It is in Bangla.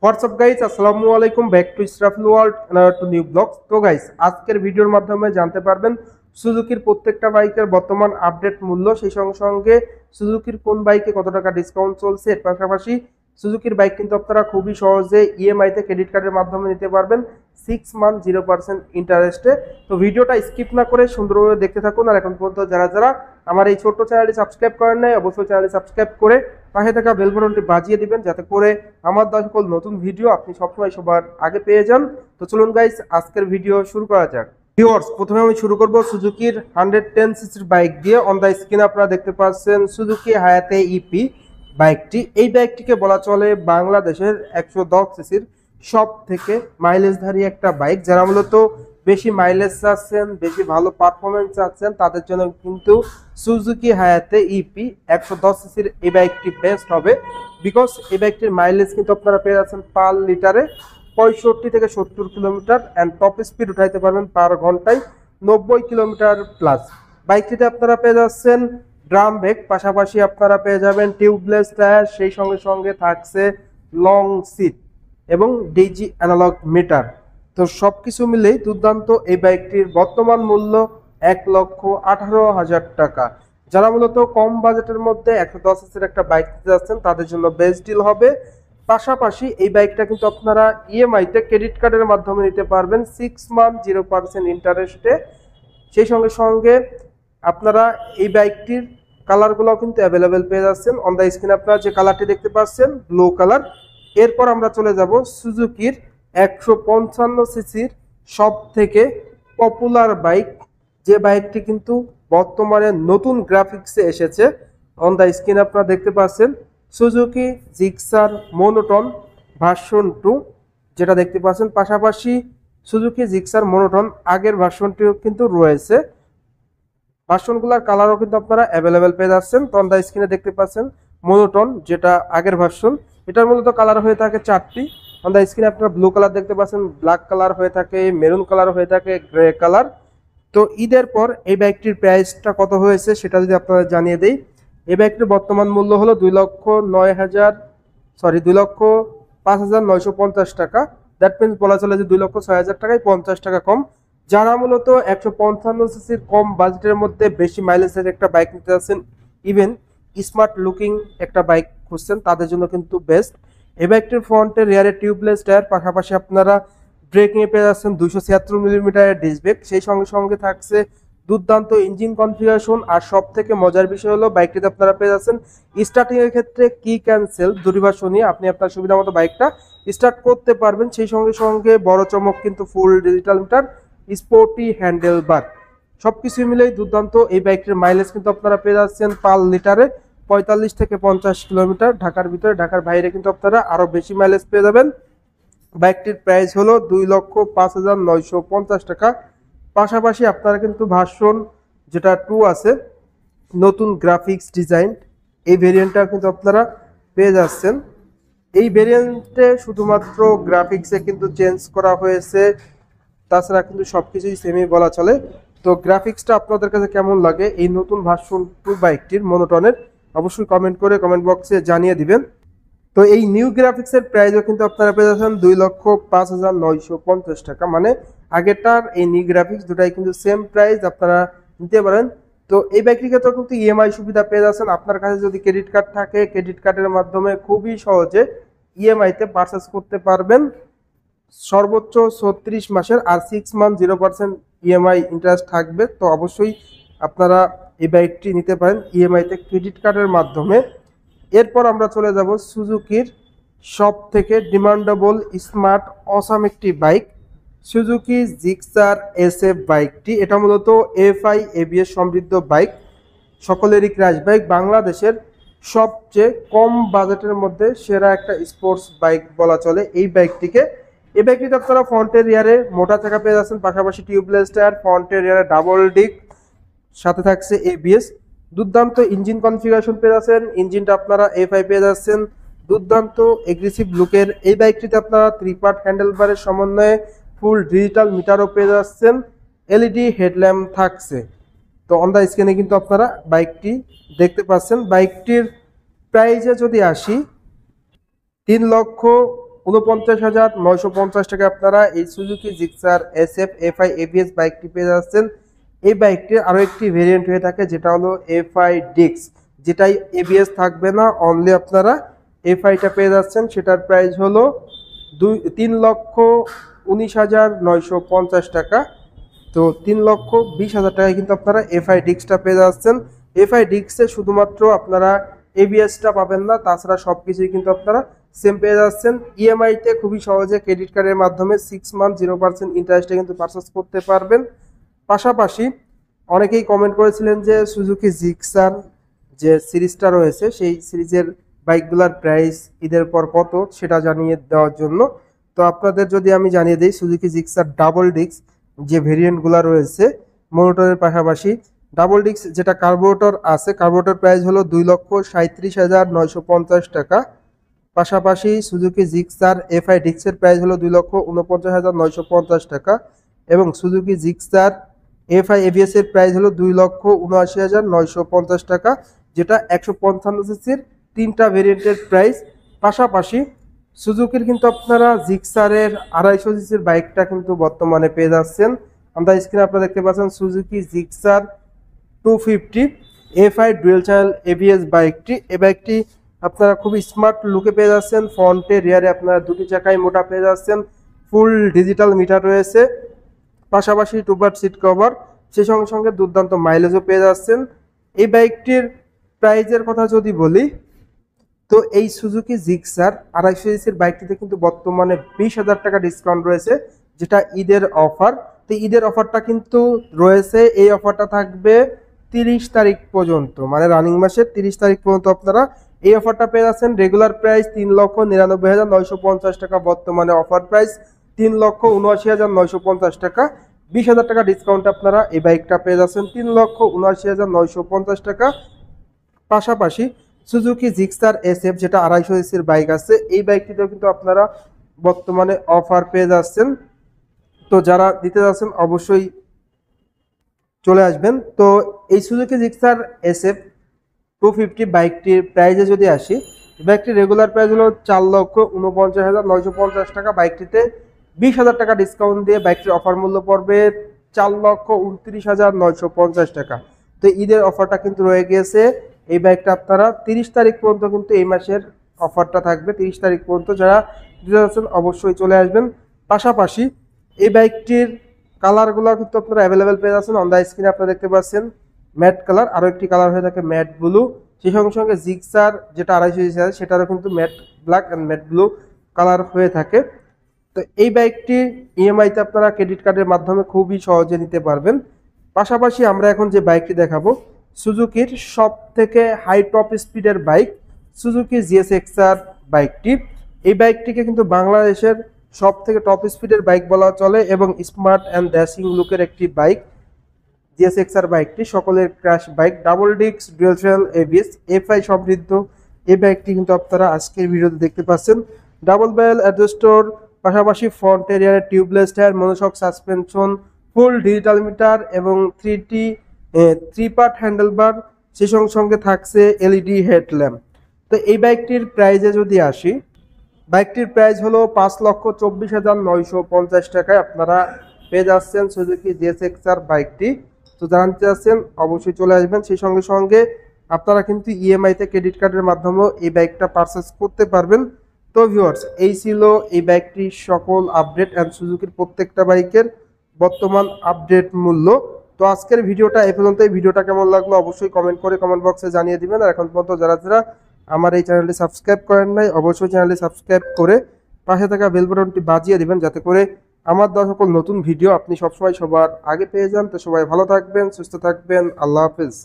হোয়াটসঅ্যাপ গাইস, আসসালামু আলাইকুম, back to Israfil world and to new blogs. তো গাইস, আজকের ভিডিওর মাধ্যমে জানতে পারবেন সুজুকির প্রত্যেকটা বাইকের বর্তমান আপডেট মূল্য, সেই সঙ্গে সঙ্গে সুজুকির কোন বাইকে কত টাকা ডিসকাউন্ট চলছে। এর পাশাপাশি সুজুকির বাইক কিন্তু আপনারা খুবই সহজে ইএমআই তে ক্রেডিট কার্ডের মাধ্যমে নিতে পারবেন 6 মান্থ 0% ইন্টারেস্টে। তো ভিডিওটা স্কিপ না করে সুন্দরভাবে দেখতে থাকুন। আর এখন পর্যন্ত যারা যারা আমার এই ছোট্ট চ্যানেলটি সাবস্ক্রাইব করেন নাই, অবশ্যই চ্যানেলটি সাবস্ক্রাইব করে পাশে থাকা বেল বাটনটি বাজিয়ে দিবেন, যাতে করে আমার দেওয়া সকল নতুন ভিডিও আপনি সবসময় সবার আগে পেয়ে যান। তো চলুন গাইস, আজকের ভিডিও শুরু করা যাক। ভিউয়ার্স, প্রথমে আমি শুরু করব সুজুকির 110 সিসির বাইক দিয়ে। অন দ্য স্ক্রিনে আপনারা দেখতে পাচ্ছেন সুজুকি হায়াতে ইপি বাইকটি। এই বাইকটিকে বলা চলে বাংলাদেশের 110 সিসির সব থেকে মাইলেজধারী একটা বাইক। যারা মূলত বেশি মাইলেজ চাচ্ছেন, বেশি ভালো পারফরমেন্স চাচ্ছেন, তাদের জন্য কিন্তু সুজুকি হায়াতে ইপি 110 সিসির এই বাইকটি বেস্ট হবে। বিকজ এই বাইকটির মাইলেজ কিন্তু আপনারা পেয়ে যাচ্ছেন পার লিটারে 65 থেকে 70 কিলোমিটার, অ্যান্ড টপ স্পিড উঠাইতে পারবেন পার ঘন্টায় 90 কিলোমিটার প্লাস। বাইকটিতে আপনারা পেয়ে যাচ্ছেন ড্রাম ব্রেক, পাশাপাশি আপনারা পেয়ে যাবেন টিউবলেস টায়ার, সেই সঙ্গে সঙ্গে থাকছে লং সিট এবং ডিজি অ্যানালগ মিটার। তো সবকিছু মিলেই দুর্দান্ত এই বাইকটির বর্তমান মূল্য 1,18,000 টাকা। যারা মূলত কম বাজেটের মধ্যে 110 সিসির একটা বাইক নিতে যাচ্ছেন, তাদের জন্য বেস্ট ডিল হবে। পাশাপাশি এই বাইকটা কিন্তু আপনারা ইএমআই তে ক্রেডিট কার্ডের মাধ্যমে নিতে পারবেন 6 মান্থ 0% ইন্টারেস্টে। সেই সঙ্গে সঙ্গে আপনারা এই বাইকটির কালারগুলো কিন্তু অ্যাভেলেবেল পেয়ে যাচ্ছেন। অন দ্য স্ক্রিনে আপনারা যে কালারটি দেখতে পাচ্ছেন, ব্লু কালার। এরপর আমরা চলে যাব সুজুকির 155 সিসির সব থেকে পপুলার বাইক, যে বাইকটি কিন্তু বর্তমানে নতুন গ্রাফিক্সে এসেছে। অন দ্য স্ক্রিনে আপনারা দেখতে পাচ্ছেন সুজুকি জিক্সার মোনোটন ভার্সন 2, যেটা দেখতে পাচ্ছেন। পাশাপাশি সুজুকি জিক্সার মোনোটন আগের ভার্সনটিও কিন্তু রয়েছে। ভার্সনগুলোর কালারও কিন্তু আপনারা অ্যাভেলেবেল পেয়ে যাচ্ছেন। তো অন দ্য স্ক্রিনে দেখতে পাচ্ছেন মোনোটন, যেটা আগের ভার্সন। এটার মূলত কালার হয়ে থাকে 4টি। অন দ্য স্ক্রিনে আপনারা ব্লু কালার দেখতে পাচ্ছেন, ব্ল্যাক কালার হয়ে থাকে, মেরুন কালার হয়ে থাকে, গ্রে কালার। তো ঈদের পর এই বাইকটির প্রাইসটা কত হয়েছে সেটা যদি আপনারা জানিয়ে দেই। এই বাইকটির বর্তমান মূল্য হলো 2,05,950 টাকা। দ্যাট মিনস বলা চলে যে 2,06,000 টাকায় 50 টাকা কম। যারা মূলত 155 সিসির কম বাজেটের মধ্যে বেশি মাইলেজের একটা বাইক নিতে যাচ্ছেন, ইভেন স্মার্ট লুকিং একটা বাইক খুঁজছেন, তাদের জন্য কিন্তু বেস্ট। এই বাইকটির ফ্রন্টে রিয়ারে টিউবলেস টায়ার, পাশাপাশি আপনারা ব্রেকিং এ পেয়ে যাচ্ছেন 276 মিলিমিটারের ডিস্ক ব্রেক, সেই সঙ্গে সঙ্গে থাকছে দুর্দান্ত ইঞ্জিন কনফিগারেশন। আর সব থেকে মজার বিষয় হলো বাইকটিতে আপনারা পেয়ে যাচ্ছেন স্টার্টিং এর ক্ষেত্রে কি ক্যান্সেল দুরিভার নিয়ে আপনি আপনার সুবিধা মতো বাইকটা স্টার্ট করতে পারবেন। সেই সঙ্গে সঙ্গে বড় চমক কিন্তু full digital meter, sporty handle বার, সবকিছু মিলেই দুর্দান্ত এই বাইকটির মাইলেজ কিন্তু আপনারা পেয়ে যাচ্ছেন পার লিটারে 45 থেকে 50 কিলোমিটার। ঢাকার ভিতরে, ঢাকার বাইরে কিন্তু আপনারা আরো বেশি মাইলেজ পেয়ে যাবেন। বাইকটির প্রাইস হলো 2,05,950 টাকা। পাশাপাশি আপনারা কিন্তু ভার্সন যেটা 2 আছে, নতুন গ্রাফিক্স ডিজাইন, এই ভেরিয়েন্টটা কিন্তু আপনারা পেয়ে যাচ্ছেন। এই ভেরিয়েন্টে শুধুমাত্র গ্রাফিক্সে কিন্তু চেঞ্জ করা হয়েছে, তাছাড়া কিন্তু সবকিছুই সেমই বলা চলে। তো গ্রাফিক্সটা আপনাদের কাছে কেমন লাগে এই নতুন ভার্সন 2 বাইকটির মোনোটনের, অবশ্যই কমেন্ট করে কমেন্ট বক্সে জানিয়ে দিবেন। তো এই নিউ গ্রাফিক্সের প্রাইসও কিন্তু আপনারা পেয়ে যাচ্ছেন 2,05,950 টাকা। মানে আগেরটার এই নিউ গ্রাফিক্স দুটাই কিন্তু সেম প্রাইস, আপনারা নিতে পারেন। তো এই বাইকটিকে তো কিন্তু ইএমআই সুবিধা পেয়ে যাচ্ছেন। আপনার কাছে যদি ক্রেডিট কার্ড থাকে, ক্রেডিট কার্ডের মাধ্যমে খুবই সহজে ইএমআই তে পারচেস করতে পারবেন সর্বোচ্চ 36 মাসের, আর 6 মান্থ 0% ইএমআই ইন্টারেস্ট থাকবে। তো অবশ্যই আপনারা এই বাইকটি নিতে পারেন ইএমআই তে ক্রেডিট কার্ডের মাধ্যমে। এরপর আমরা চলে যাব সুজুকির সব থেকে ডিমান্ডেবল স্মার্ট অসাম একটি বাইক, সুজুকি জিক্সার এসএফ বাইকটি। এটা মূলত এফআই এবিএস সমৃদ্ধ বাইক, সকলেরই ক্র্যাশ বাইক, বাংলাদেশের সবচেয়ে কম বাজেটের মধ্যে সেরা একটা স্পোর্টস বাইক বলা চলে এই বাইকটিকে। এই বাইকটিতে আপনারা ফ্রন্টের রিয়ারে মোটা চাকা পেয়ে যাচ্ছেন, পাশাপাশি টিউবলেস টায়ার, ফ্রন্টের রিয়ারে ডাবল ডিক, সাথে থাকছে এবিএস। দুর্দান্ত ইঞ্জিন কনফিগারেশন পেয়ে যাচ্ছেন, ইঞ্জিনটা আপনারা এফআই পেয়ে যাচ্ছেন। দুর্দান্ত এগ্রেসিভ লুকের এই বাইকটিতে আপনারা 3 পার্ট হ্যান্ডেল বারের সমন্বয়ে ফুল ডিজিটাল মিটারও পেয়ে যাচ্ছেন, এলইডি হেডল্যাম্প থাকছে। তো অন দ্য স্ক্রিনে কিন্তু আপনারা বাইকটি দেখতে পাচ্ছেন। বাইকটির প্রাইসে যদি আসি, 49,950 টাকা আপনারা এই Suzuki Gixxer SF FI ABS বাইকটি পেয়ে যাচ্ছেন। এই বাইকটির আরো একটি ভেরিয়েন্ট হয়ে থাকে যেটা হলো FI ডিক্স, যেটাই ABS থাকবে না, অনলি আপনারা FIটা পেয়ে যাচ্ছেন। সেটার প্রাইস হলো 3,19,950 টাকা। তো 3,20,000 টাকায় কিন্তু আপনারা FI ডিক্সটা পেয়ে যাচ্ছেন। FI ডিক্সে শুধুমাত্র আপনারা ABSটা পাবেন না, তাছাড়া সবকিছুই কিন্তু আপনারা সেম পেয়ে যাচ্ছেন। EMI-তে খুবই সহজে ক্রেডিট কার্ডের মাধ্যমে 6 মান্থ 0% ইন্টারেস্টে কিন্তু পারচেস করতে পারবেন। পাশাপাশি অনেকেই কমেন্ট করেছিলেন যে সুজুকি জিক্সার যে সিরিজটা রয়েছে সেই সিরিজের বাইকগুলোর প্রাইস ঈদের পর কত সেটা জানিয়ে দেওয়ার জন্য। তো আপনাদের যদি আমি জানিয়ে দিই, সুজুকি জিক্সার ডাবল ডিক্স যে ভেরিয়েন্টগুলো রয়েছে মোটরের পাশাপাশি ডাবল ডিক্স যেটা কার্বোরেটর আছে, কার্বোরেটর প্রাইস হলো 2,37,950 টাকা। পাশাপাশি সুজুকি জিক্সার FI ডিক্সের প্রাইস হলো 2,49,950 টাকা এবং সুজুকি জিক্সার FI ABS এর প্রাইস হলো 2,79,950 টাকা, যেটা 155 সিসির তিনটা ভেরিয়েন্টের প্রাইস। পাশাপাশি সুজুকির কিন্তু আপনারা জিক্সারের 250 সিসির বাইকটা কিন্তু বর্তমানে পেয়ে যাচ্ছেন। আমরা স্ক্রিনে আপনারা দেখতে পাচ্ছেন Suzuki Gixxer 250 FI dual channel ABS বাইকটি। এই বাইকটি আপনারা খুব স্মার্ট লুকে পেয়ে যাচ্ছেন। ফ্রন্টে রিয়ারে আপনারা দুটি চাকায় মোটা পেয়ে যাচ্ছেন, ফুল ডিজিটাল মিটার রয়েছে, পাশাপাশি 2 সিট কভার, সেই সঙ্গে সঙ্গে দুর্দান্ত মাইলেজও পেয়ে যাচ্ছেন। এই বাইকটির প্রাইজের কথা যদি বলি, তো এই সুজুকি জিক্সার 250 সিসির বাইকটিতে কিন্তু বর্তমানে 20,000 টাকা ডিসকাউন্ট রয়েছে, যেটা ঈদের অফার। তো ঈদের অফারটা কিন্তু রয়েছে, এই অফারটা থাকবে 30 তারিখ পর্যন্ত, মানে রানিং মাসের 30 তারিখ পর্যন্ত আপনারা এই অফারটা পেয়ে যাচ্ছেন। রেগুলার প্রাইস 3,99,950 টাকা, বর্তমানে অফার প্রাইস 3,79,950 টাকা। 20,000 টাকা ডিসকাউন্ট আপনারা এই বাইকটা পেয়ে যাচ্ছেন 3,79,950 টাকা। পাশাপাশি সুজুকি জিক্সার SF যেটা 250 সিসির বাইক আছে, এই বাইকটিতেও কিন্তু আপনারা বর্তমানে অফার পেয়ে যাচ্ছেন। তো যারা দিতে যাচ্ছেন অবশ্যই চলে আসবেন। তো এই সুজুকি জিক্সার SF 250 বাইকটির প্রাইসে যদি আসি, বাইকটির রেগুলার প্রাইস হলো 4,49,950 টাকা। বাইকটিতে 20,000 টাকা ডিসকাউন্ট দিয়ে বাইকটির অফার মূল্য পড়বে 4,29,950 টাকা। তো ঈদের অফারটা কিন্তু রয়ে গিয়েছে। এই বাইকটা আপনারা 30 তারিখ পর্যন্ত কিন্তু এই মাসের অফারটা থাকবে, 30 তারিখ পর্যন্ত যারা দিতে যাচ্ছেন অবশ্যই চলে আসবেন। পাশাপাশি এই বাইকটির কালারগুলো কিন্তু আপনারা অ্যাভেলেবেল পেয়ে যাচ্ছেন। অন দ্য স্ক্রিনে আপনারা দেখতে পাচ্ছেন ম্যাট কালার, আরও একটি কালার হয়ে থাকে ম্যাট ব্লু, সেই সঙ্গে সঙ্গে জিক্সার যেটা 250 সিসি আছে সেটারও কিন্তু matte black and matte blue colour হয়ে থাকে। তো এই বাইকটি EMI-তে আপনারা ক্রেডিট কার্ডের মাধ্যমে খুবই সহজে নিতে পারবেন। পাশাপাশি আমরা এখন যে বাইকটি দেখাবো সুজুকির সব থেকে হাই টপ স্পিডের বাইক সুজুকি GSX-R বাইকটি। এই বাইকটিকে কিন্তু বাংলাদেশের সব থেকে টপ স্পিডের বাইক বলা চলে এবং স্মার্ট অ্যান্ড ড্যাশিং লুকের একটি বাইক GSX-R বাইকটি। সকলের crash bike, double disc dual channel ABS FI সমৃদ্ধ এই বাইকটি কিন্তু আপনারা আজকের ভিডিওতে দেখতে পাচ্ছেন। ডাবল ব্যারেল অ্যাডজাস্টর, পাশাপাশি ফ্রন্ট এরিয়ার tubeless tyre, monoshock suspension, full digital meter এবং 3 পার্ট হ্যান্ডেলবার, সেই সঙ্গে সঙ্গে থাকছে LED হেডল্যাম্প। তো এই বাইকটির প্রাইজে যদি আসি, বাইকটির প্রাইস হলো 5,24,950 টাকায় আপনারা পেয়ে যাচ্ছেন সুজুকি GSX-R বাইকটি। তো জানতে চাচ্ছেন অবশ্যই চলে আসবেন। সেই সঙ্গে সঙ্গে আপনারা কিন্তু EMI-তে ক্রেডিট কার্ডের মাধ্যমেও এই বাইকটা পারচেস করতে পারবেন। তো ভিউয়ার্স, এই ছিল এই বাইকটির সকল আপডেট অ্যান্ড সুজুকির প্রত্যেকটা বাইকের বর্তমান আপডেট মূল্য। তো আজকের ভিডিওটা এই পর্যন্তই। ভিডিওটা কেমন লাগলো অবশ্যই কমেন্ট করে কমেন্ট বক্সে জানিয়ে দিবেন। আর এখন পর্যন্ত যারা আমার এই চ্যানেলটি সাবস্ক্রাইব করেন নাই অবশ্যই চ্যানেলটি সাবস্ক্রাইব করে পাশে থাকা বেল বাটনটি বাজিয়ে দিবেন, যাতে করে আমার দেওয়া সকল নতুন ভিডিও আপনি সবসময় সবার আগে পেয়ে যান। তো সবাই ভালো থাকবেন, সুস্থ থাকবেন, আল্লাহ হাফেজ।